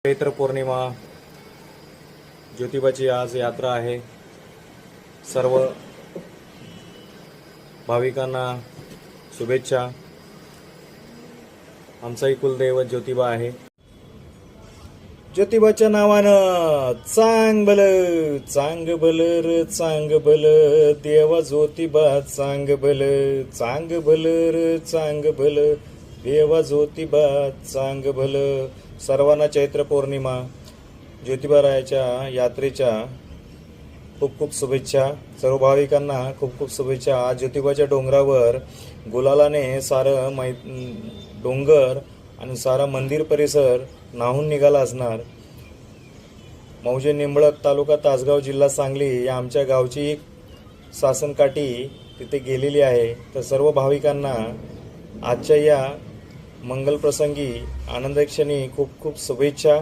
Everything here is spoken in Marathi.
चैत्र पौर्णिमा ज्योतिबाची आज यात्रा आहे। सर्व भाविकांना शुभेच्छा। आमचाही कुलदैवत ज्योतिबा आहे। ज्योतिबाच्या नावानं चांग भलं चांग भलं र चांग भलं, देवा ज्योतिबा चांग भलं चांग भलं र चांग भलं, देवा ज्योतिबा चांग भलं। सर्वांना चैत्र पौर्णिमा ज्योतिबारायाच्या यात्रेच्या खूप खूप शुभेच्छा। सर्व भाविकांना खूप खूप शुभेच्छा। आज ज्योतिबाच्या डोंगरावर गुलालाने सारं डोंगर आणि सारा मंदिर परिसर न्हाऊन निघाला असणार। मौजे निंबळक तालुका तासगाव जिल्हा सांगली या आमच्या गावची सासनकाठी तिथे गेलेली आहे। तर सर्व भाविकांना आजच्या या मंगल प्रसंगी आनंद क्षणी खूप खूप शुभेच्छा।